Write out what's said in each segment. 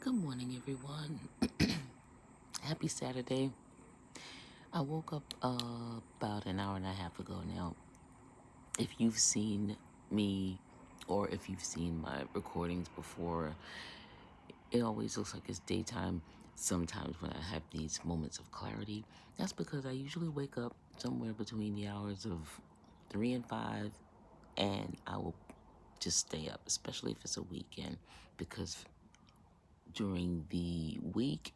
Good morning, everyone. Happy Saturday. I woke up about an hour and a half ago now. If you've seen me or if you've seen my recordings before, it always looks like it's daytime sometimes when I have these moments of clarity. That's because I usually wake up somewhere between the hours of 3 and 5, and I will just stay up, especially if it's a weekend, because during the week,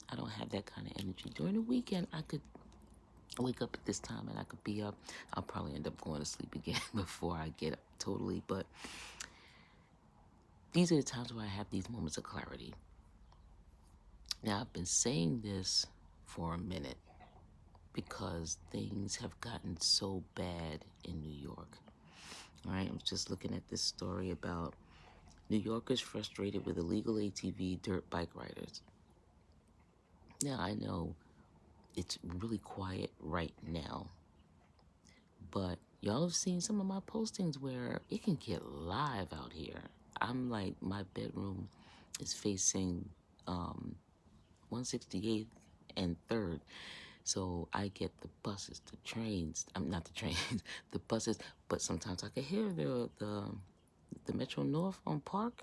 I don't have that kind of energy. During the weekend, I could wake up at this time and I could be up. I'll probably end up going to sleep again before I get up totally. But these are the times where I have these moments of clarity. Now, I've been saying this for a minute because things have gotten so bad in New York. All right, I was just looking at this story about New Yorkers frustrated with illegal ATV dirt bike riders. Now, I know it's really quiet right now, but y'all have seen some of my postings where it can get live out here. I'm like, my bedroom is facing 168th and 3rd. So I get the buses, the trains. I'm not the trains, the buses. But sometimes I can hear the Metro North on Park.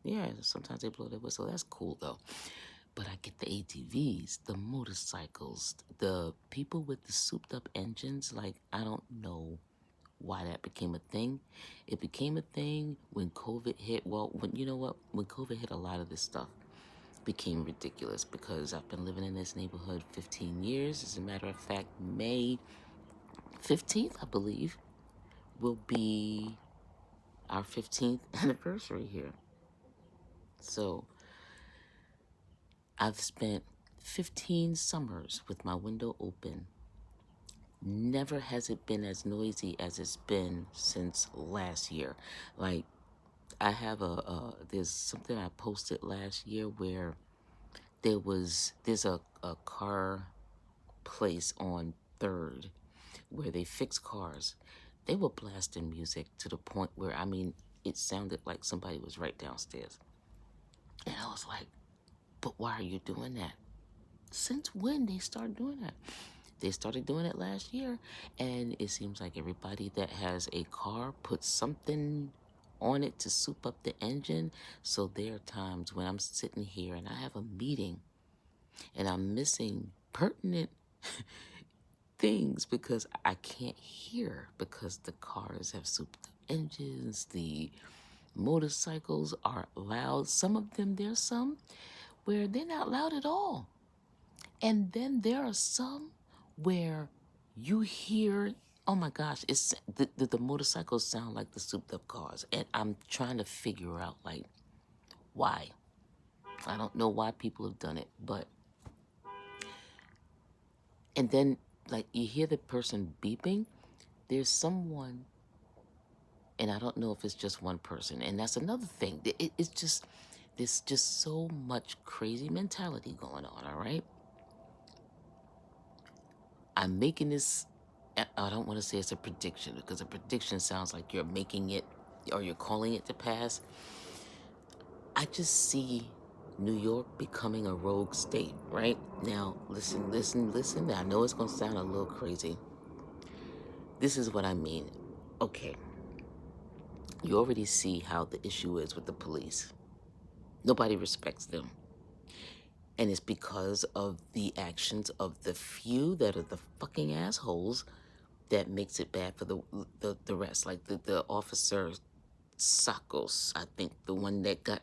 Yeah, sometimes they blow their whistle. That's cool though. But I get the ATVs, the motorcycles, the people with the souped up engines. Like, I don't know why that became a thing. It became a thing when COVID hit. Well, when you know what? When COVID hit, a lot of this stuff became ridiculous because I've been living in this neighborhood 15 years. As a matter of fact, May 15th, I believe, will be our 15th anniversary here. So I've spent 15 summers with my window open. Never has it been as noisy as it's been since last year. Like, I have there's something I posted last year where there's a car place on 3rd where they fix cars. They were blasting music to the point where, I mean, it sounded like somebody was right downstairs. And I was like, but why are you doing that? Since when they started doing that? They started doing it last year, and it seems like everybody that has a car puts something on it to soup up the engine. So there are times when I'm sitting here and I have a meeting and I'm missing pertinent things because I can't hear because the cars have souped up engines. The motorcycles are loud. Some of them, there's some where they're not loud at all. And then there are some where you hear, oh my gosh, it's the motorcycles sound like the souped up cars. And I'm trying to figure out, like, why. I don't know why people have done it, but, and then, like, you hear the person beeping. There's someone, and I don't know if it's just one person. And that's another thing. It's just, there's just so much crazy mentality going on, all right? I'm making this, I don't want to say it's a prediction because a prediction sounds like you're making it or you're calling it to pass. I just see New York becoming a rogue state, right? Now, listen. I know it's going to sound a little crazy. This is what I mean. Okay, you already see how the issue is with the police. Nobody respects them. And it's because of the actions of the few that are the fucking assholes that makes it bad for the rest. Like the officer Sakos, I think, the one that got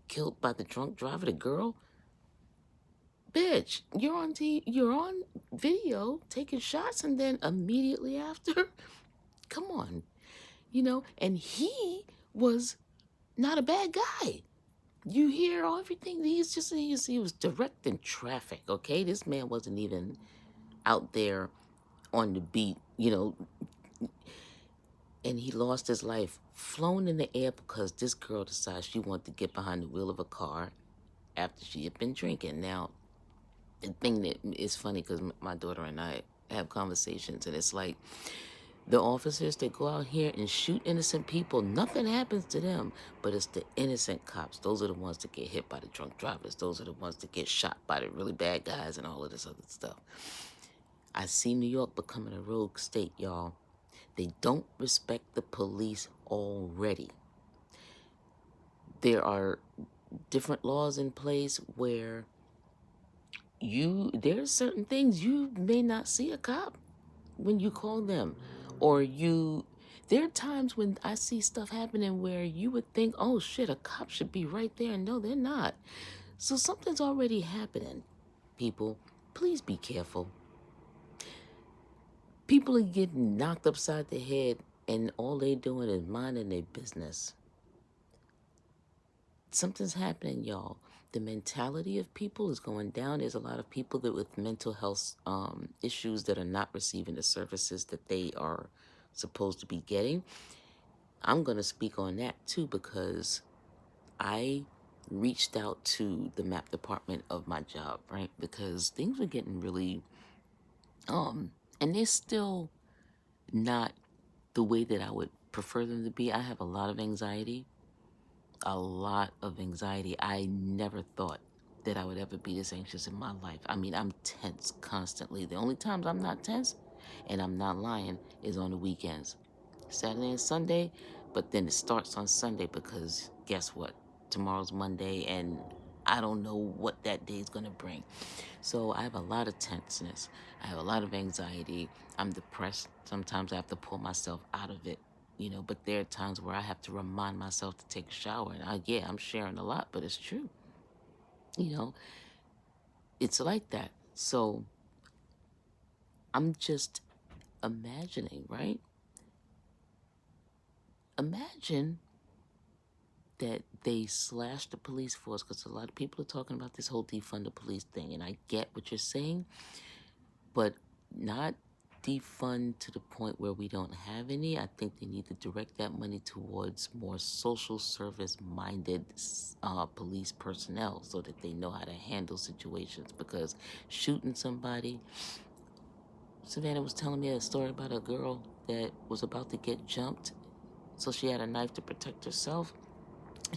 killed by the drunk driver, the girl. Bitch, you're on video taking shots, and then immediately after, come on, and he was not a bad guy. You hear everything. He was directing traffic. Okay, this man wasn't even out there on the beat, and he lost his life flown in the air because this girl decided she wanted to get behind the wheel of a car after she had been drinking. Now, the thing that is funny because my daughter and I have conversations, and it's like The officers that go out here and shoot innocent people, nothing happens to them, but it's the innocent cops. Those are the ones that get hit by the drunk drivers. Those are the ones that get shot by the really bad guys and all of this other stuff. I see New York becoming a rogue state, y'all. They don't respect the police already. There are different laws in place where there's certain things you may not see a cop when you call them, or there are times when I see stuff happening where you would think, oh shit, a cop should be right there, and no, they're not. So something's already happening. People, please be careful. People are getting knocked upside the head and all they doing is minding their business. Something's happening, y'all. The mentality of people is going down. There's a lot of people that with mental health issues that are not receiving the services that they are supposed to be getting. I'm going to speak on that too, because I reached out to the map department of my job, right? Because things were getting really, and they're still not the way that I would prefer them to be. I have a lot of anxiety. I never thought that I would ever be this anxious in my life. I mean, I'm tense constantly. The only times I'm not tense, and I'm not lying, is on the weekends. Saturday and Sunday, but then it starts on Sunday because guess what? Tomorrow's Monday and I don't know what that day is going to bring. So I have a lot of tenseness. I have a lot of anxiety. I'm depressed. Sometimes I have to pull myself out of it, but there are times where I have to remind myself to take a shower. And I'm sharing a lot, but it's true. It's like that. So I'm just imagining, right? Imagine that they slashed the police force, because a lot of people are talking about this whole defund the police thing, and I get what you're saying, but not defund to the point where we don't have any. I think they need to direct that money towards more social service minded police personnel so that they know how to handle situations, because shooting somebody, Savannah was telling me a story about a girl that was about to get jumped, so she had a knife to protect herself.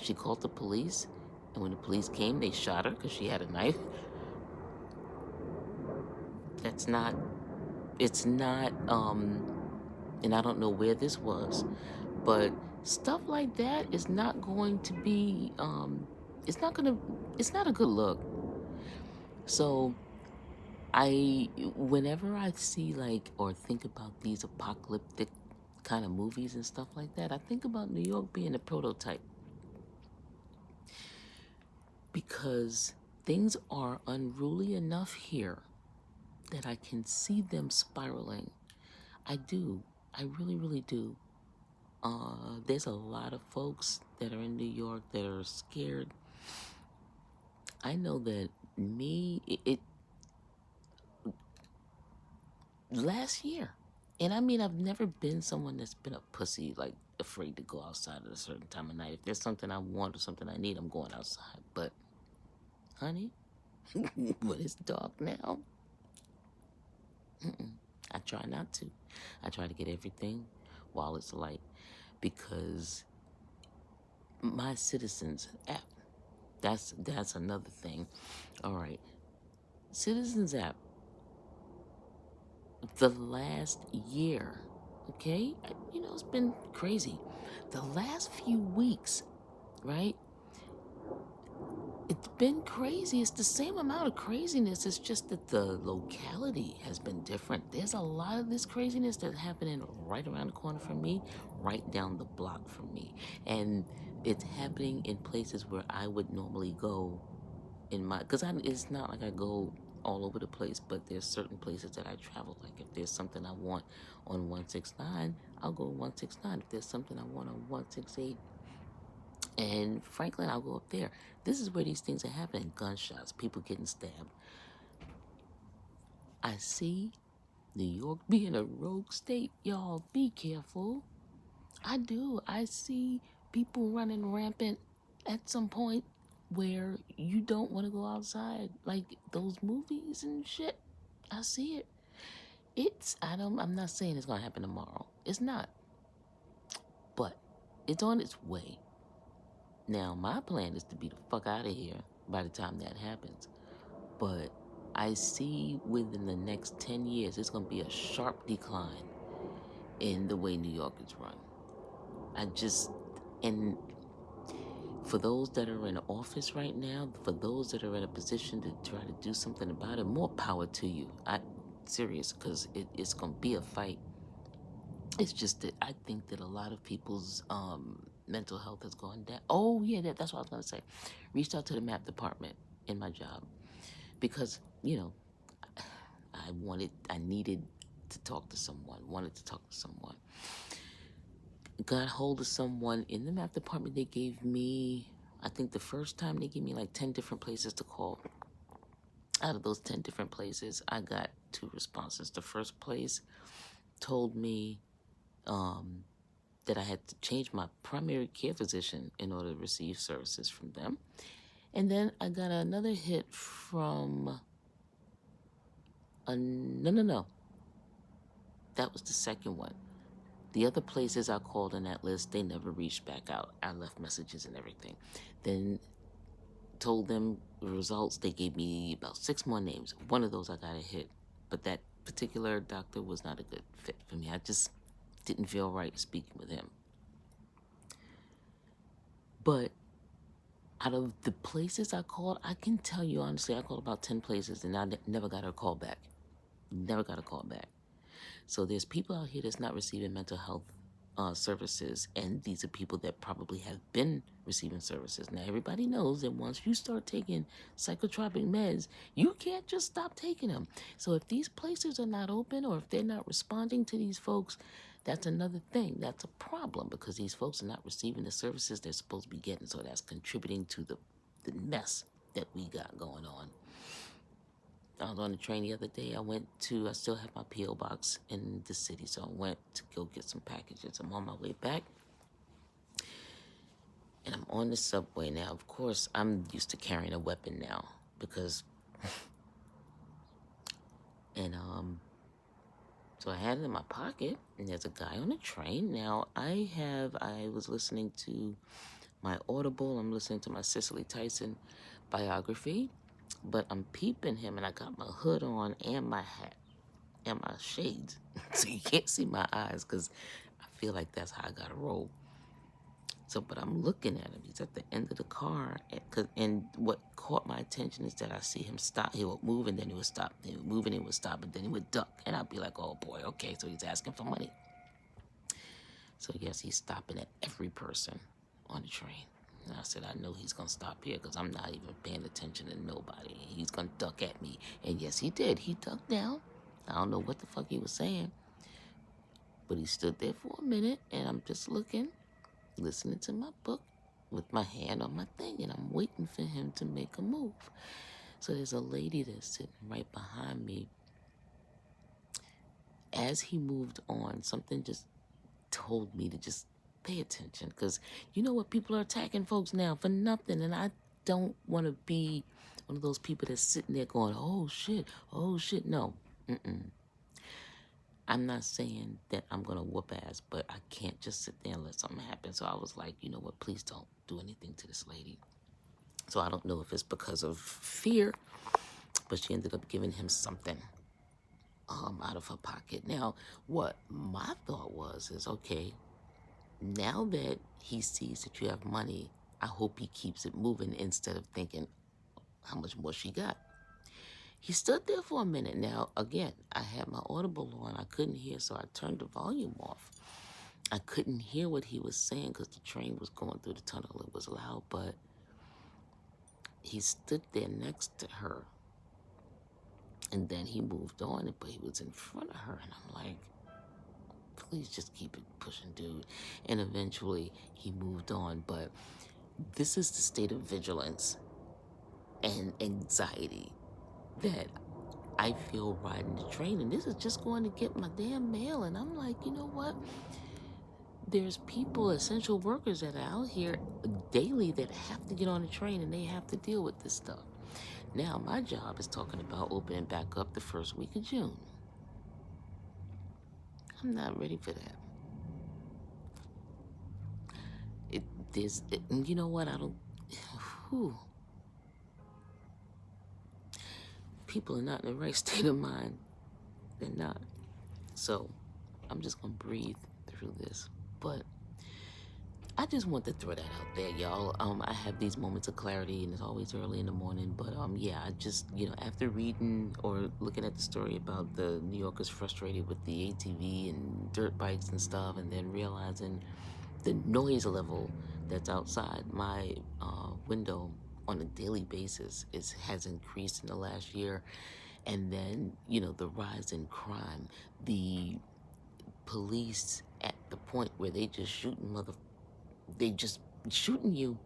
She called the police, and when the police came, they shot her because she had a knife. It's not, and I don't know where this was, but stuff like that is not going to be, it's not a good look. So whenever I see or think about these apocalyptic kind of movies and stuff like that, I think about New York being a prototype. Because things are unruly enough here that I can see them spiraling. I do. I really, really do. There's a lot of folks that are in New York that are scared. I know that last year, and I mean, I've never been someone that's been a pussy, afraid to go outside at a certain time of night. If there's something I want or something I need, I'm going outside. But, honey, when it's dark now, I try not to. I try to get everything while it's light, because my Citizens app, that's another thing. All right. Citizens app, the last year, okay? It's been crazy. The last few weeks, right? It's been crazy. It's the same amount of craziness. It's just that the locality has been different. There's a lot of this craziness that's happening right around the corner from me, right down the block from me. And it's happening in places where I would normally go because it's not like I go all over the place, but there's certain places that I travel. Like if there's something I want on 169, I'll go 169. If there's something I want on 168, and Franklin, I'll go up there. This is where these things are happening. Gunshots, people getting stabbed. I see New York being a rogue state. Y'all, be careful. I do. I see people running rampant at some point where you don't want to go outside. Like those movies and shit. I see it. I'm not saying it's going to happen tomorrow. It's not. But it's on its way. Now, my plan is to be the fuck out of here by the time that happens. But I see within the next 10 years, it's going to be a sharp decline in the way New York is run. And for those that are in office right now, for those that are in a position to try to do something about it, more power to you. Serious, because it's going to be a fight. It's just that I think that a lot of people's mental health has gone down. Oh, yeah, that's what I was going to say. Reached out to the map department in my job because, I needed to talk to someone, wanted to talk to someone. Got hold of someone in the map department. They gave me, I think the first time they gave me like 10 different places to call. Out of those 10 different places, I got 2 responses. The first place told me that I had to change my primary care physician in order to receive services from them. And then I got another hit from no. That was the second one. The other places I called on that list, they never reached back out. I left messages and everything. Then told them the results. They gave me about 6 more names. One of those I got a hit. But that particular doctor was not a good fit for me. I just didn't feel right speaking with him. But out of the places I called, I can tell you honestly, I called about 10 places and I never got a call back. Never got a call back. So there's people out here that's not receiving mental health services, and these are people that probably have been receiving services. Now, everybody knows that once you start taking psychotropic meds, you can't just stop taking them. So if these places are not open or if they're not responding to these folks, that's another thing. That's a problem because these folks are not receiving the services they're supposed to be getting. So that's contributing to the mess that we got going on. I was on the train the other day. I still have my P.O. box in the city, so I went to go get some packages. I'm on my way back, and I'm on the subway now. Of course, I'm used to carrying a weapon now because, and so I had it in my pocket, and there's a guy on the train. Now, I was listening to my Audible. I'm listening to my Cicely Tyson biography, but I'm peeping him, and I got my hood on and my hat and my shades, so you can't see my eyes because I feel like that's how I gotta roll. So, but I'm looking at him. He's at the end of the car, and what caught my attention is that I see him stop. He would move, and then he would stop. He would move, and he would stop, and then he would duck. And I'd be like, oh boy, okay, so he's asking for money. So yes, he's stopping at every person on the train. And I said, I know he's going to stop here because I'm not even paying attention to nobody. He's going to duck at me. And yes, he did. He ducked down. I don't know what the fuck he was saying. But he stood there for a minute, and I'm just looking, listening to my book with my hand on my thing, and I'm waiting for him to make a move. So there's a lady that's sitting right behind me. As he moved on, something just told me to just pay attention, because you know what, people are attacking folks now for nothing, and I don't want to be one of those people that's sitting there going, oh shit. No. I'm not saying that I'm gonna whoop ass, but I can't just sit there and let something happen. So I was like, you know what, please don't do anything to this lady. So I don't know if it's because of fear, but she ended up giving him something out of her pocket. Now, what my thought is, okay, now that he sees that you have money, I hope he keeps it moving instead of thinking how much more she got. He stood there for a minute. Now, again, I had my Audible on. I couldn't hear, so I turned the volume off. I couldn't hear what he was saying because the train was going through the tunnel. It was loud, but he stood there next to her. And then he moved on, but he was in front of her. And I'm like, please just keep it pushing, dude. And eventually he moved on. But this is the state of vigilance and anxiety that I feel riding the train. And this is just going to get my damn mail. And I'm like, you know what? There's people, essential workers that are out here daily that have to get on the train and they have to deal with this stuff. Now, my job is talking about opening back up the first week of June. I'm not ready for that. you know what? I don't. Whew, people are not in the right state of mind. They're not. So I'm just gonna breathe through this. But I just want to throw that out there, y'all. I have these moments of clarity, and it's always early in the morning. But yeah, I just, after reading or looking at the story about the New Yorkers frustrated with the ATV and dirt bikes and stuff, and then realizing the noise level that's outside my window on a daily basis has increased in the last year, and then the rise in crime, the police at the point where they just shooting you,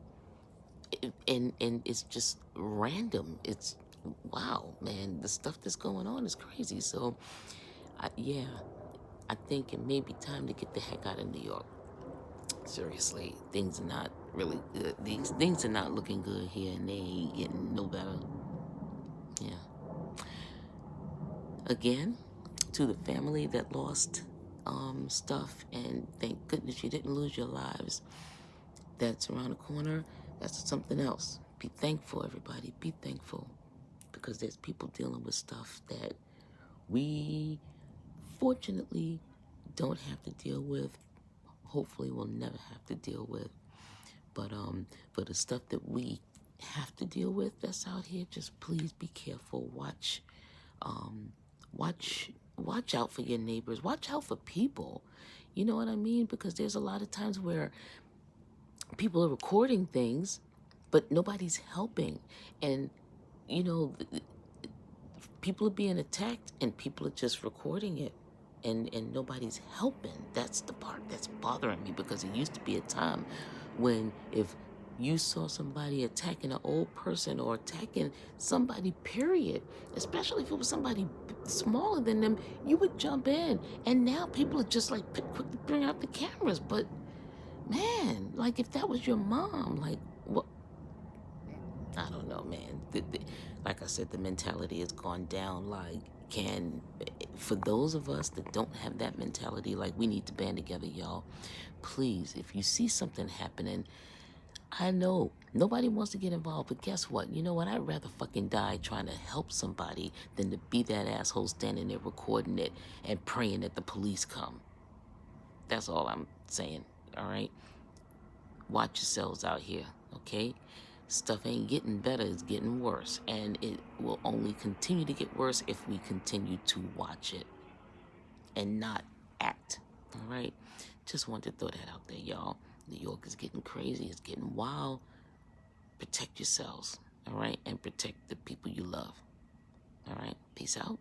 and it's just random. It's wow, man. The stuff that's going on is crazy. So, yeah, I think it may be time to get the heck out of New York. Seriously, things are not really good. These things are not looking good here, and they ain't getting no better. Yeah. Again, to the family that lost stuff, and thank goodness you didn't lose your lives. That's around the corner. That's something else. Be thankful, everybody. Be thankful, because there's people dealing with stuff that we fortunately don't have to deal with. Hopefully, we'll never have to deal with. But for the stuff that we have to deal with that's out here, just please be careful. Um, watch out for your neighbors. Watch out for people. You know what I mean? Because there's a lot of times where people are recording things, but nobody's helping, and you know, people are being attacked, and people are just recording it, and nobody's helping. That's the part that's bothering me, because it used to be a time when if you saw somebody attacking an old person or attacking somebody, period, especially if it was somebody smaller than them, you would jump in. And now people are just like quick to bring out the cameras. But man, like if that was your mom, like what? I don't know, man. Like I said, the mentality has gone down. Like, for those of us that don't have that mentality, like, we need to band together, y'all. Please, if you see something happening, I know nobody wants to get involved, but guess what? You know what? I'd rather fucking die trying to help somebody than to be that asshole standing there recording it and praying that the police come. That's all I'm saying, all right? Watch yourselves out here, okay? Stuff ain't getting better, it's getting worse. And it will only continue to get worse if we continue to watch it and not act, all right? Just wanted to throw that out there, y'all. New York is getting crazy, it's getting wild. Protect yourselves, all right? And protect the people you love, all right? Peace out.